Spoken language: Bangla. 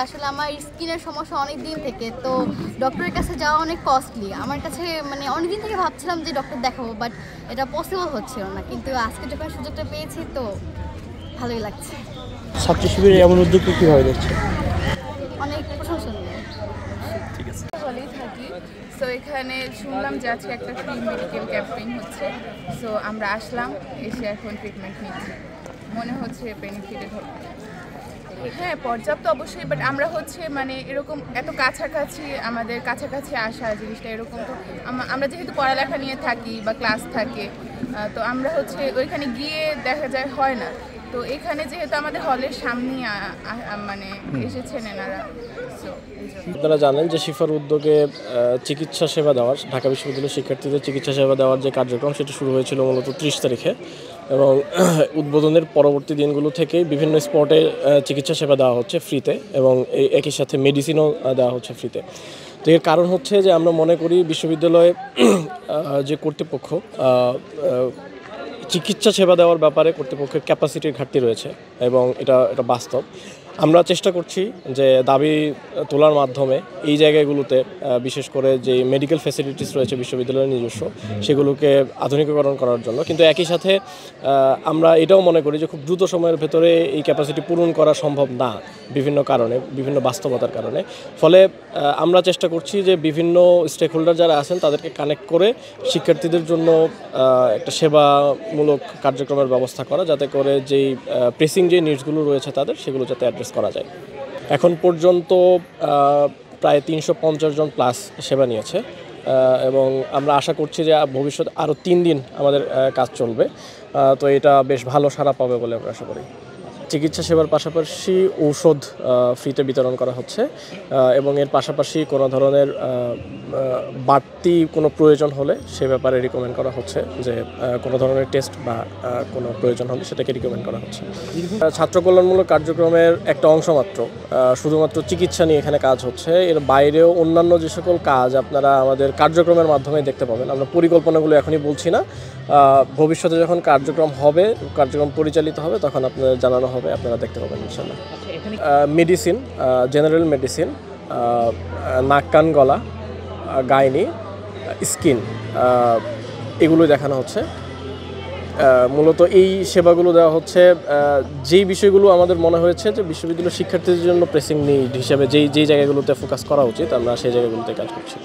আসলে আমার স্কিনের সমস্যা অনেক দিন থেকে, তো ডক্টরের কাছে যাওয়া অনেক কস্টলি। আমার কাছে মানে অনেক দিন থেকে ভাবছিলাম যে ডক্টর দেখাবো, বাট এটা পসিবল হচ্ছিল না। কিন্তু আজকে যখন সুযোগটা পেয়েছি তো ভালোই লাগছে। ছাত্র শিবিরের এমন উদ্যোগকে কীভাবে দেখছে? অনেক প্রশংসনীয়। ঠিক আছে। হলেই থাকি, সো এখানে শুনলাম যে আজকে একটা ফ্রি মেডিকেল ক্যাম্পেইন হচ্ছে, সো আমরা আসলাম, এসে এখন ট্রিটমেন্ট নিচ্ছি। মনে হচ্ছে বেনিফিটেড হবে। হ্যাঁ, পর্যাপ্ত অবশ্যই, বাট আমরা হচ্ছে মানে এরকম এত কাছাকাছি, আমাদের কাছাকাছি আসা জিনিসটা এরকম তো আমরা যেহেতু পড়ালেখা নিয়ে থাকি বা ক্লাস থাকে, তো আমরা হচ্ছে ওইখানে গিয়ে দেখা যায় হয় না। তো এখানে যেহেতু আমাদের হলের সামনেই মানে এসেছেন এনারা, সো আপনারা জানেন যে শিফার উদ্যোগে চিকিৎসা সেবা দেওয়ার, ঢাকা বিশ্ববিদ্যালয়ের শিক্ষার্থীদের চিকিৎসা সেবা দেওয়ার যে কার্যক্রম সেটা শুরু হয়েছিল মূলত 30 তারিখে, এবং উদ্বোধনের পরবর্তী দিনগুলো থেকেই বিভিন্ন স্পটে চিকিৎসা সেবা দেওয়া হচ্ছে ফ্রিতে, এবং একই সাথে মেডিসিনও দেওয়া হচ্ছে ফ্রিতে। তো এর কারণ হচ্ছে যে আমরা মনে করি বিশ্ববিদ্যালয়ে যে কর্তৃপক্ষ চিকিৎসা সেবা দেওয়ার ব্যাপারে কর্তৃপক্ষের ক্যাপাসিটির ঘাটতি রয়েছে, এবং এটা বাস্তব। আমরা চেষ্টা করছি যে দাবি তোলার মাধ্যমে এই জায়গাগুলোতে বিশেষ করে যে মেডিকেল ফ্যাসিলিটিস রয়েছে বিশ্ববিদ্যালয়ের নিজস্ব, সেগুলোকে আধুনিকীকরণ করার জন্য। কিন্তু একই সাথে আমরা এটাও মনে করি যে খুব দ্রুত সময়ের ভেতরে এই ক্যাপাসিটি পূরণ করা সম্ভব না, বিভিন্ন কারণে, বিভিন্ন বাস্তবতার কারণে। ফলে আমরা চেষ্টা করছি যে বিভিন্ন স্টেক হোল্ডার যারা আছেন তাদেরকে কানেক্ট করে শিক্ষার্থীদের জন্য একটা সেবামূলক কার্যক্রমের ব্যবস্থা করা, যাতে করে যেই প্রেসিং যে নিডসগুলো রয়েছে তাদের, সেগুলো যাতে অ্যাড্রেস করা যায়। এখন পর্যন্ত প্রায় 350 জন প্লাস সেবা নিয়েছে, এবং আমরা আশা করছি যে ভবিষ্যতে আরও 3 দিন আমাদের কাজ চলবে। তো এটা বেশ ভালো সাড়া পাবে বলে আমরা আশা করি। চিকিৎসা সেবার পাশাপাশি ঔষধ ফ্রিতে বিতরণ করা হচ্ছে, এবং এর পাশাপাশি কোনো ধরনের বাড়তি কোনো প্রয়োজন হলে সে ব্যাপারে রিকমেন্ড করা হচ্ছে, যে কোনো ধরনের টেস্ট বা কোনো প্রয়োজন হলে সেটাকে রিকমেন্ড করা হচ্ছে। ছাত্র কল্যাণমূলক কার্যক্রমের একটা অংশ মাত্র, শুধুমাত্র চিকিৎসা নিয়ে এখানে কাজ হচ্ছে। এর বাইরেও অন্যান্য যে সকল কাজ আপনারা আমাদের কার্যক্রমের মাধ্যমে দেখতে পাবেন। আমরা পরিকল্পনাগুলো এখনই বলছি না, ভবিষ্যতে যখন কার্যক্রম পরিচালিত হবে তখন আপনাদের জানানো হবে, আপনারা দেখতে পাবেন ইনশাআল্লাহ। মেডিসিন, জেনারেল মেডিসিন, নাক কান গলা, গাইনি, স্কিন, এগুলো দেখানো হচ্ছে। মূলত এই সেবাগুলো দেওয়া হচ্ছে যেই বিষয়গুলো আমাদের মনে হয়েছে যে বিশ্ববিদ্যালয়ের শিক্ষার্থীদের জন্য প্রেসিং নিড হিসেবে যেই জায়গাগুলোতে ফোকাস করা উচিত, আমরা সেই জায়গাগুলোতে কাজ করছি।